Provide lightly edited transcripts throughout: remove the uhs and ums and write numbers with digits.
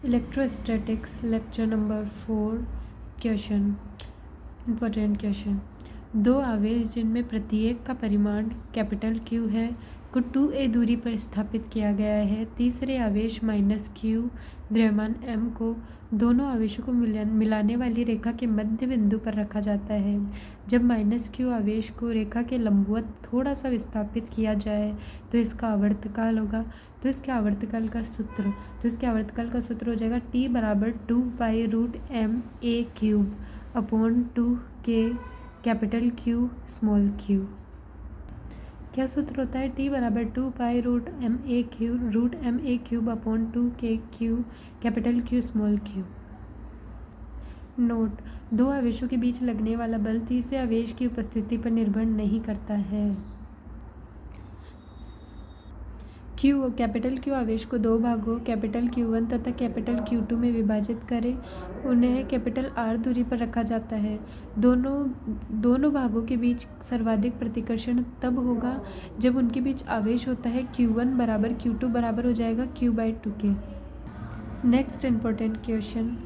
Electrostatics lecture number 4 question. Important question. दो आवेश जिनमें प्रत्येक का परिमाण कैपिटल Q है को 2a दूरी पर स्थापित किया गया है। तीसरे आवेश -Q द्रव्यमान m को दोनों आवेशों को मिलाने वाली रेखा के मध्य बिंदु पर रखा जाता है। जब -Q आवेश को रेखा के लंबवत थोड़ा सा विस्थापित किया जाए तो इसका आवर्तकाल होगा। तो इसके आवर्तकाल का सूत्र हो जाएगा T बराबर 2π√m(a³ upon 2k capital Q small q। क्या सूत्र होता है? T बराबर 2π√m(a³ upon 2k q capital Q small q। Note: दो आवेशों के बीच लगने वाला बल तीसरे आवेश की उपस्थिति पर निर्भर नहीं करता है। कैपिटल Q आवेश को दो भागों कैपिटल Q1 तथा कैपिटल Q2 में विभाजित करें। उन्हें कैपिटल R दूरी पर रखा जाता है। दोनों भागों के बीच सर्वाधिक प्रतिकर्षण तब होगा जब उनके बीच आवेश होता है Q1 बराबर Q2 बराबर हो जाएगा Q/2k। Next important question.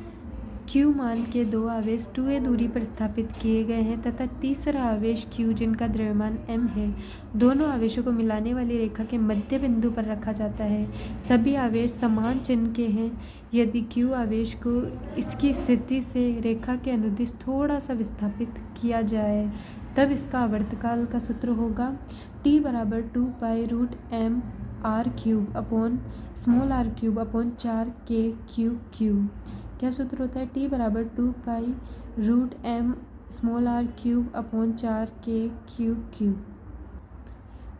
Q मान के दो आवेश 2a दूरी पर स्थापित किए गए हैं तथा तीसरा आवेश Q जिनका द्रव्यमान m है दोनों आवेशों को मिलाने वाली रेखा के मध्य बिंदु पर रखा जाता है। सभी आवेश समान चिन्ह के हैं। यदि Q आवेश को इसकी स्थिति से रेखा के अनुदिश थोड़ा सा विस्थापित किया जाए तब इसका आवर्तकाल का सूत्र होगा T बराबर 2π√m(r³ upon r³ upon 4kq। क्या सूत्र होता है? T बराबर 2π√m(r³ upon 4kq।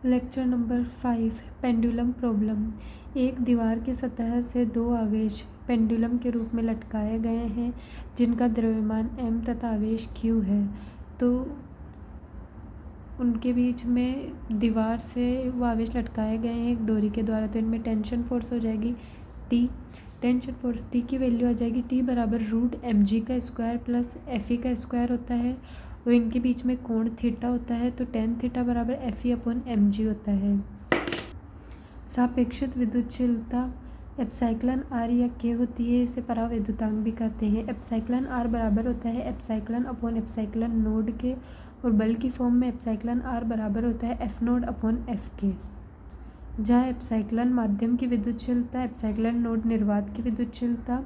Lecture number 5 pendulum problem. एक दीवार की सतह से दो आवेश पेंडुलम के रूप में लटकाए गए हैं जिनका द्रव्यमान m तथा आवेश q है। तो उनके बीच में दीवार से वो आवेश लटकाए गए हैं एक डोरी के द्वारा। तो इनमें टेंशन फोर्स हो जाएगी T। टेंशन फोर्स T की वैल्यू आ जाएगी T बराबर √mg² प्लस Fe² होता है और इनके बीच में कोण थीटा होता है। तो tan थीटा बराबर Fe/mg होता है। सापेक्षित विद्युतशीलता एप्सिलॉन r या k होती है। इसे परावैद्युतांक भी कहते हैं। एप्सिलॉन r बराबर होता है एप्सिलॉन/एप्सिलॉन नोड के और बल की फॉर्म में एप्सिलॉन r बराबर होता है F0/F के। जहाँ एप्सिलॉन माध्यम की विद्युतशीलता, एप्सिलॉन नोड निर्वात की विद्युतशीलता,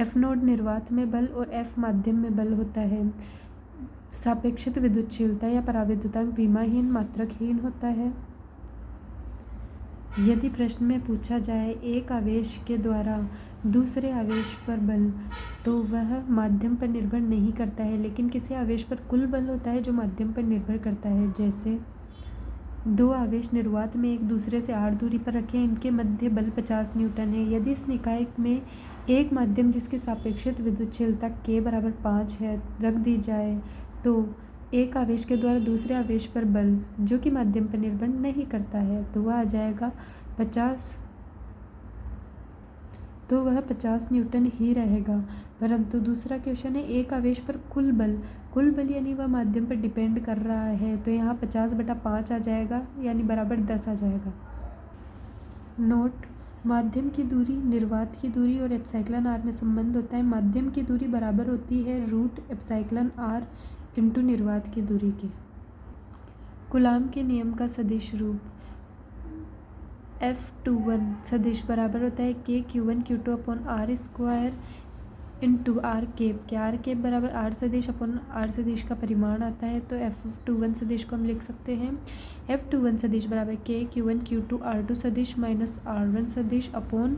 F नोड निर्वात में बल और F माध्यम में बल होता है। सापेक्षित विद्युतशीलता या परावैद्युतांक विमाहीन मात्रकहीन होता है। यदि प्रश्न में पूछा जाए एक आवेश के द्वारा दूसरे आवेश पर बल तो वह माध्यम पर निर्भर नहीं करता है, लेकिन किसी आवेश पर कुल बल होता है जो माध्यम पर निर्भर करता है। जैसे दो आवेश निर्वात में एक दूसरे से r दूरी पर रखें, इनके मध्य बल 50 न्यूटन है। यदि इस निकाय में एक माध्यम जिसकी सापेक्षित विद्युतशीलता k बराबर 5 है रख दी जाए तो एक आवेश के द्वारा दूसरे आवेश पर बल जो कि माध्यम पर निर्भर नहीं करता है तो वह आ जाएगा 50 न्यूटन ही रहेगा। परंतु दूसरा क्वेश्चन है एक आवेश पर कुल बल यानी वह माध्यम पर डिपेंड कर रहा है तो यहाँ 50/5 आ जाएगा यानी बराबर 10 आ जाएगा। नोट: माध्यम की दूरी, निर्वात की दूरी और एप्सिलॉन r में संबंध होता है। माध्यम की दूरी बराबर होती है √एप्सिलॉन r इंटू निर्वात की दूरी के। कूलाम के नियम का सदिश रूप F21 सदिश बराबर होता है KQ1Q2 upon r² into r cap के। r केप बराबर r सदिश अपॉन r सदिश का परिमाण आता है। तो F21 सदिश को हम लिख सकते हैं F21 सदिश बराबर KQ1Q2 r2 सदिश माइनस r1 सदिश अपॉन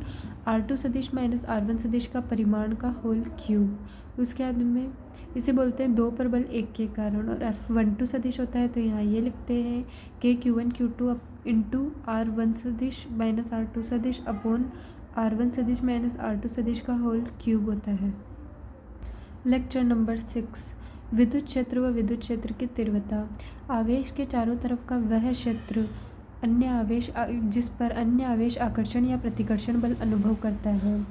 r2 सदिश माइनस r1 सदिश का परिमाण का होल क्यूब। उसके बाद में इसे बोलते हैं दो पर बल एक के कारण। और F12 सदिश होता है तो यहाँ ये लिखते हैं KQ1Q2 इंटू r1 सदिश माइनस r2 सदिश अपॉन r1 सदिश माइनस r2 सदिश का होल क्यूब होता है। लेक्चर नंबर 6 विद्युत क्षेत्र व विद्युत क्षेत्र की तीव्रता। आवेश के चारों तरफ का वह क्षेत्र जिस पर अन्य आवेश आकर्षण या प्रतिकर्षण बल अनुभव करता है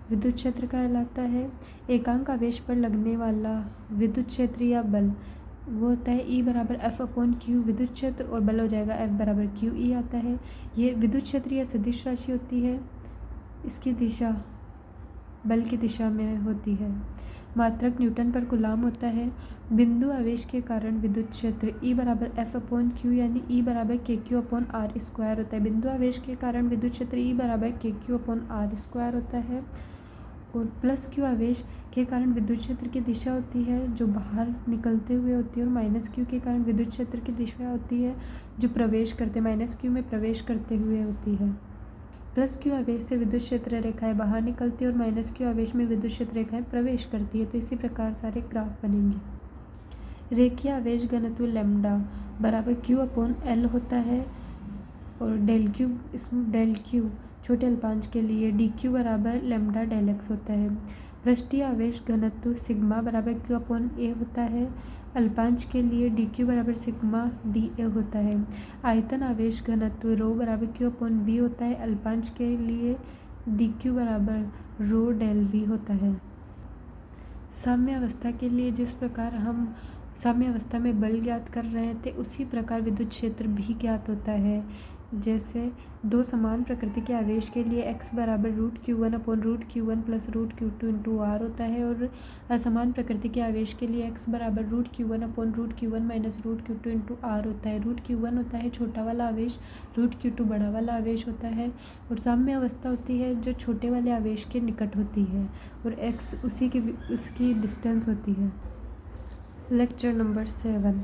विद्युत क्षेत्र कहलाता है। एकांक आवेश पर लगने वाला विद्युत क्षेत्र या बल वो होता है E बराबर F/Q विद्युत क्षेत्र और बल हो जाएगा F बराबर QE आता है। ये विद्युत क्षेत्र या सदिश राशि होती है। इसकी दिशा बल की दिशा में होती है। मात्रक न्यूटन पर कूलाम होता है। बिंदु आवेश के कारण विद्युत क्षेत्र E बराबर F/Q यानी E बराबर KQ/R² होता है। बिंदु आवेश के कारण विद्युत क्षेत्र E बराबर KQ/R² होता है। और प्लस Q आवेश के कारण विद्युत क्षेत्र की दिशा होती है जो बाहर निकलते हुए होती है, और माइनस Q के कारण विद्युत क्षेत्र की दिशा होती है जो माइनस Q में प्रवेश करते हुए होती है। प्लस Q आवेश से विद्युत क्षेत्र रेखाएं बाहर निकलती है और माइनस Q आवेश में विद्युत क्षेत्र रेखाएं प्रवेश करती है। तो इसी प्रकार सारे ग्राफ बनेंगे। रेखीय आवेश घनत्व लैम्डा बराबर Q/L होता है, और डेल Q छोटे अल्पांश के लिए dQ बराबर लैम्डा डेल x होता है। पृष्ठीय आवेश घनत्व सिग्मा बराबर Q/A होता है। अल्पांश के लिए dQ बराबर सिग्मा dA होता है। आयतन आवेश घनत्व रो बराबर Q/V होता है। अल्पांश के लिए dQ बराबर रो डेल V होता है। साम्य अवस्था के लिए जिस प्रकार हम साम्य अवस्था में बल ज्ञात कर रहे थे, उसी प्रकार विद्युत क्षेत्र भी ज्ञात होता है। जैसे दो समान प्रकृति के आवेश के लिए x बराबर √Q1/√Q1 प्लस √Q2 R होता है, और असमान प्रकृति के आवेश के लिए x बराबर √Q1/√Q1 माइनस √Q2 R होता है। √Q1 होता है छोटा वाला आवेश, √Q2 बड़ा वाला आवेश होता है, और साम्य अवस्था होती है जो छोटे वाले आवेश के निकट होती है, और x उसकी डिस्टेंस होती है। लेक्चर नंबर 7,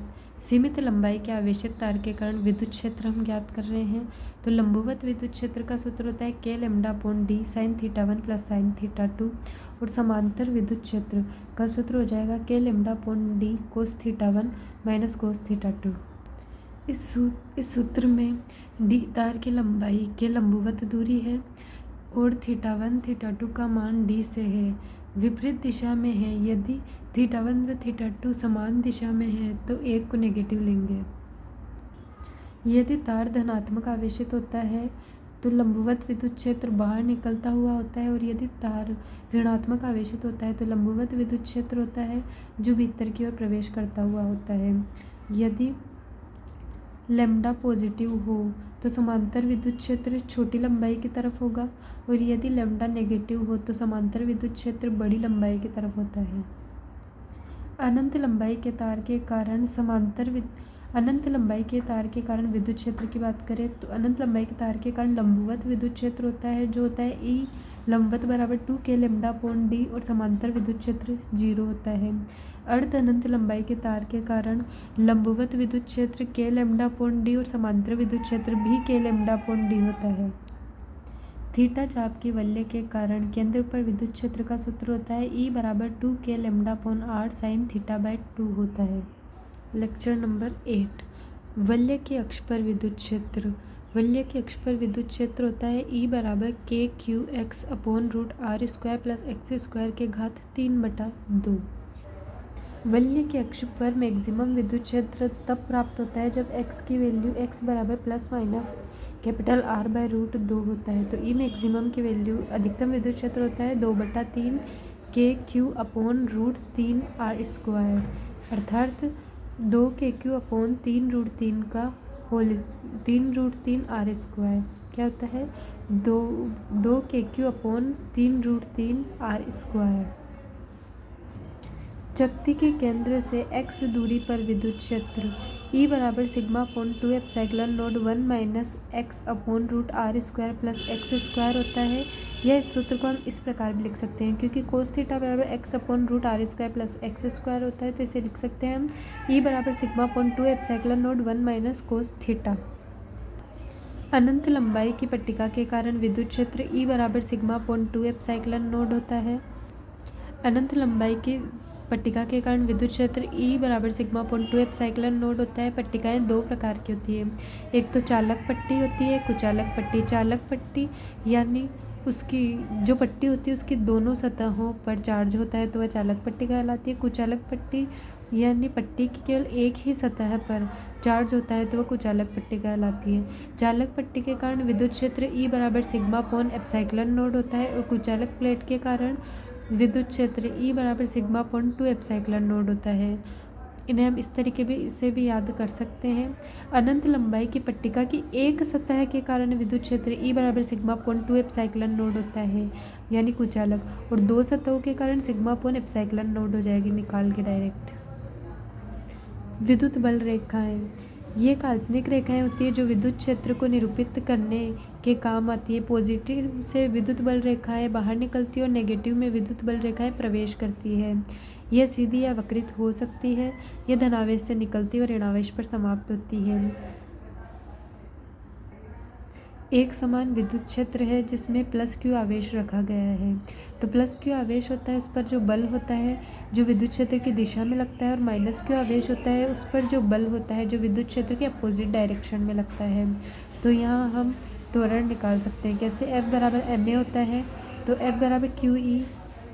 सीमित लंबाई के आवेशित तार के कारण विद्युत क्षेत्र हम ज्ञात कर रहे हैं। तो लंबवत विद्युत क्षेत्र का सूत्र होता है K(λ/d sin θ1 प्लस sin θ2), और समांतर विद्युत क्षेत्र का सूत्र हो जाएगा K(λ/d cos θ1 माइनस cos θ2)। इस सूत्र में d तार की लंबाई के लंबवत दूरी है, और θ1 θ2 का मान d से है, विपरीत दिशा में है। यदि θ1 व θ2 समान दिशा में है तो एक को नेगेटिव लेंगे। यदि तार धनात्मक आवेशित होता है तो लंबवत विद्युत क्षेत्र बाहर निकलता हुआ होता है, और यदि तार ऋणात्मक आवेशित होता है तो लंबवत विद्युत क्षेत्र होता है जो भीतर की ओर प्रवेश करता हुआ होता है। यदि लैम्डा पॉजिटिव हो तो समांतर विद्युत क्षेत्र छोटी लंबाई की तरफ होगा, और यदि लैम्डा नेगेटिव हो तो समांतर विद्युत क्षेत्र बड़ी लंबाई की तरफ होता है। अनंत लंबाई के तार के कारण विद्युत क्षेत्र की बात करें तो अनंत लंबाई के तार के कारण लंबवत विद्युत क्षेत्र होता है जो होता है E लंबवत बराबर 2K(λ/d), और समांतर विद्युत क्षेत्र 0 होता है। अर्ध अनंत लंबाई के तार के कारण लंबवत विद्युत क्षेत्र K(λ/d) और समांतर विद्युत क्षेत्र भी K(λ/d) होता है। थीटा चाप की वलय के कारण केंद्र पर विद्युत क्षेत्र का सूत्र होता है E बराबर 2K(λ/r sin θ/2 होता है। लेक्चर नंबर 8, वलय के अक्ष पर विद्युत क्षेत्र। वलय के अक्ष पर विद्युत क्षेत्र होता है E बराबर KQx/√r² प्लस x² के घात 3/2। वलय के अक्ष पर मैक्सिमम विद्युत क्षेत्र तब प्राप्त होता है जब x की वैल्यू x बराबर प्लस माइनस R/√2 होता है। तो E मैक्सिमम की वैल्यू अधिकतम विद्युत क्षेत्र होता है 2/3 KQ/√3r², अर्थात 2KQ/3√3 का होल 3√3r²। क्या होता है 2KQ/3√3r²। चकती के केंद्र से x दूरी पर विद्युत क्षेत्र E बराबर σ/2ε0 माइनस x/√r² प्लस x² होता है। यह इस सूत्र को हम इस प्रकार भी लिख सकते हैं, क्योंकि cos θ बराबर x/√r² प्लस x² होता है, तो इसे लिख सकते हैं हम E बराबर σ/2ε0 माइनस cos θ। अनंत लंबाई की पट्टिका के कारण विद्युत क्षेत्र E बराबर σ/2ε0 होता है। अनंत लंबाई की पट्टिका के कारण विद्युत क्षेत्र E बराबर σ/2ε0 होता है। पट्टिकाएं दो प्रकार की होती है, एक तो चालक पट्टी होती है, कुचालक पट्टी। चालक पट्टी यानी उसकी जो पट्टी होती है उसकी दोनों सतहों पर चार्ज होता है तो वह चालक पट्टी कहलाती है। कुचालक पट्टी यानी पट्टी की केवल एक ही सतह पर चार्ज होता है तो वह कुचालक पट्टी कहलाती है। चालक पट्टी के कारण विद्युत क्षेत्र E बराबर σ/ε0 होता है, और कुचालक प्लेट के कारण विद्युत क्षेत्र E बराबर σ/2ε0 होता है। इन्हें हम इस तरीके से भी याद कर सकते हैं। अनंत लंबाई की पट्टिका की एक सतह के कारण विद्युत क्षेत्र E बराबर सिग्मा अपॉन 2 एप्सिलॉन नोड होता है, यानी कुछ अलग, और दो सतहों के कारण सिग्मा अपॉन एप्सिलॉन नोड हो जाएगी निकाल के डायरेक्ट। विद्युत बल रेखाएं, ये काल्पनिक रेखाएं होती है जो विद्युत क्षेत्र को निरूपित करने के काम आती है। पॉजिटिव से विद्युत बल रेखाएं बाहर निकलती है और नेगेटिव में विद्युत बल रेखाएं प्रवेश करती है। यह सीधी या वक्रित हो सकती है। यह धनावेश से निकलती है और ऋणावेश पर समाप्त होती है। एक समान विद्युत क्षेत्र है जिसमें प्लस क्यू आवेश रखा गया है। तो प्लस क्यू आवेश होता है उस पर जो बल होता है जो विद्युत क्षेत्र की दिशा में लगता है, और माइनस क्यू आवेश होता है उस पर जो बल होता है जो विद्युत क्षेत्र के अपोजिट डायरेक्शन में लगता है। तो यहाँ हम त्वरण निकाल सकते हैं कैसे, F बराबर ma होता है तो F बराबर क्यू ई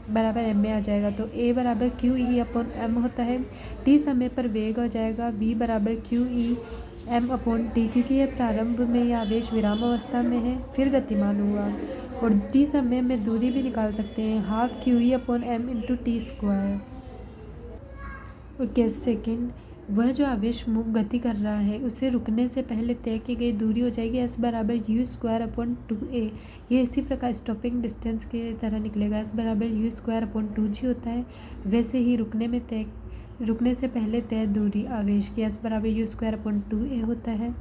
बराबर ma आ जाएगा। तो A बराबर क्यू ई अपॉन m होता है। t समय पर वेग हो जाएगा V बराबर Q E m upon T, क्योंकि यह प्रारंभ में यह आवेश विराम अवस्था में है फिर गतिमान हुआ। और t समय में दूरी भी निकाल सकते हैं, half Q E upon m into T square. और कैसे सेकेंड, वह जो आवेश गति कर रहा है उसे रुकने से पहले तय की गई दूरी हो जाएगी s बराबर यू स्क्वायर अपॉन 2a। ये इसी प्रकार स्टॉपिंग डिस्टेंस के तरह निकलेगा। s बराबर यू स्क्वायर अपॉन 2g होता है, वैसे ही रुकने से पहले तय दूरी आवेश की s बराबर यू स्क्वायर अपॉन 2a होता है।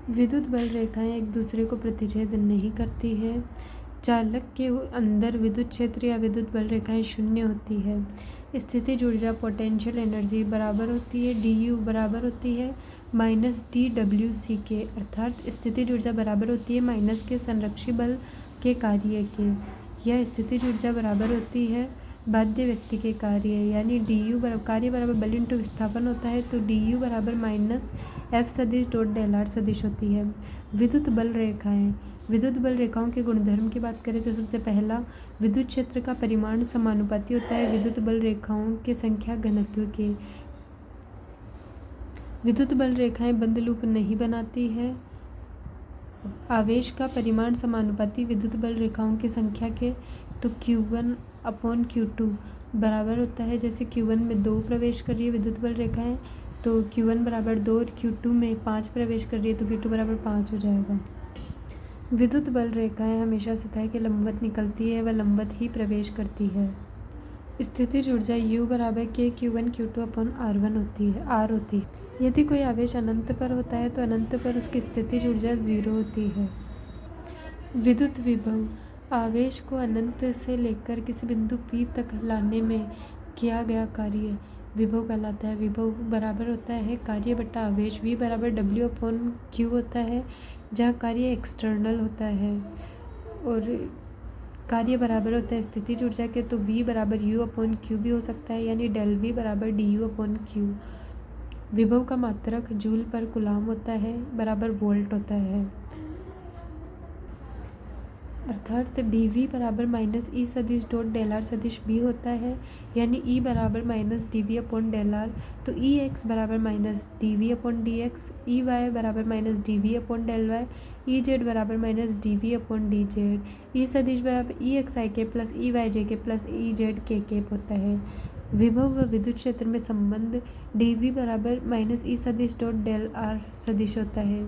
विद्युत बल रेखाएं एक दूसरे को प्रतिच्छेद नहीं करती है। चालक के अंदर विद्युत क्षेत्र या विद्युत बल रेखाएं शून्य होती है। स्थितिज ऊर्जा पोटेंशियल एनर्जी बराबर होती है du बराबर होती है माइनस dwc के, अर्थात स्थितिज ऊर्जा बराबर होती है माइनस के संरक्षी बल के कार्य के। यह स्थितिज ऊर्जा बराबर होती है बाध्य व्यक्ति के कार्य, यानी du बराबर कार्य बराबर बल इंटू विस्थापन होता है। तो du बराबर माइनस F सदिश डॉट डेल आर सदिश होती है। विद्युत बल रेखाएं, विद्युत बल रेखाओं के गुणधर्म की बात करें तो सबसे पहला, विद्युत क्षेत्र का परिमाण समानुपाती होता है विद्युत बल रेखाओं के संख्या घनत्व के। विद्युत बल रेखाएं बंद लूप नहीं बनाती है। आवेश का परिमाण समानुपाती विद्युत बल रेखाओं की संख्या के, तो Q1 अपॉन Q2 बराबर होता है, जैसे Q1 में 2 प्रवेश कर रही है विद्युत बल रेखाएं तो Q1 बराबर 2, और Q2 में 5 प्रवेश कर रही है तो Q2 बराबर 5 हो जाएगा। विद्युत बल रेखाएं हमेशा सतह के लंबवत निकलती है, वह लंबवत ही प्रवेश करती है। स्थितिज ऊर्जा U बराबर k Q1 Q2 upon R1 होती है। यदि कोई आवेश अनंत पर होता है तो अनंत पर उसकी स्थितिज ऊर्जा 0 होती है। विद्युत विभव, आवेश को अनंत से लेकर किसी बिंदु P तक लाने में किया गया कार्य विभव कहलाता है। विभव बराबर होता है कार्य बटा आवेश। V बराबर W अपॉन Q होता है, जहाँ कार्य एक्सटर्नल होता है, और कार्य बराबर होता है स्थितिज ऊर्जा के, तो V बराबर U अपॉन Q भी हो सकता है, यानी डेल V बराबर du अपॉन Q। विभव का मात्रक जूल पर कूलाम होता है बराबर वोल्ट होता है, अर्थात dV बराबर माइनस ई सदिश डॉट डेल आर सदिश B होता है, यानी E बराबर minus dV upon del R. तो Ex बराबर minus dV upon dx, Ey बराबर minus dV upon del Y, Ez बराबर minus dV upon dz। E सदिश बराबर Exi के प्लस Eyj के प्लस Ezk होता है। विभव व विद्युत क्षेत्र में संबंध dV बराबर माइनस ई सदिश डॉट डेल आर सदिश होता है।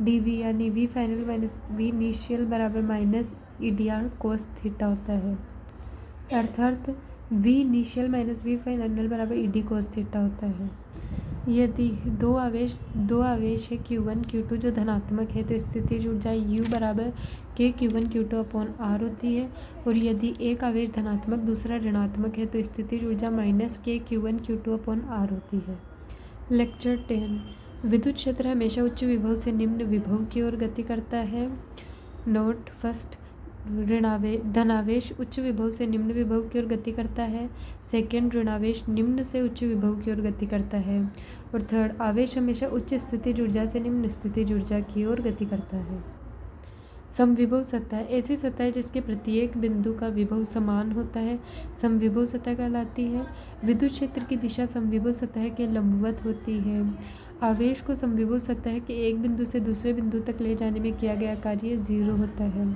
dV यानी V final minus V initial बराबर माइनस EDR कोस थीटा होता है, अर्थात V initial minus V final बराबर ED कोस थीटा होता है। यदि दो आवेश है Q1 Q2 जो धनात्मक है तो स्थितिज ऊर्जा U बराबर k Q1 Q2 upon R होती है, और यदि एक आवेश धनात्मक दूसरा ऋणात्मक है तो स्थितिज ऊर्जा minus k Q1 Q2 upon R होती है। लेक्चर 10, विद्युत क्षेत्र हमेशा उच्च विभव से निम्न विभव की ओर गति करता है। नोट फर्स्ट, धनावेश उच्च विभव से निम्न विभव की ओर गति करता है। सेकेंड, ऋणावेश निम्न से उच्च विभव की ओर गति करता है। और थर्ड, आवेश हमेशा उच्च स्थितिज ऊर्जा से निम्न स्थितिज ऊर्जा की ओर गति करता है। समविभव सतह, ऐसी सतह जिसके प्रत्येक बिंदु का विभव समान होता है समविभव सतह कहलाती है। विद्युत क्षेत्र की दिशा समविभव सतह के लंबवत होती है। आवेश को समविभव सतह के एक बिंदु से दूसरे बिंदु तक ले जाने में किया गया कार्य 0 होता है।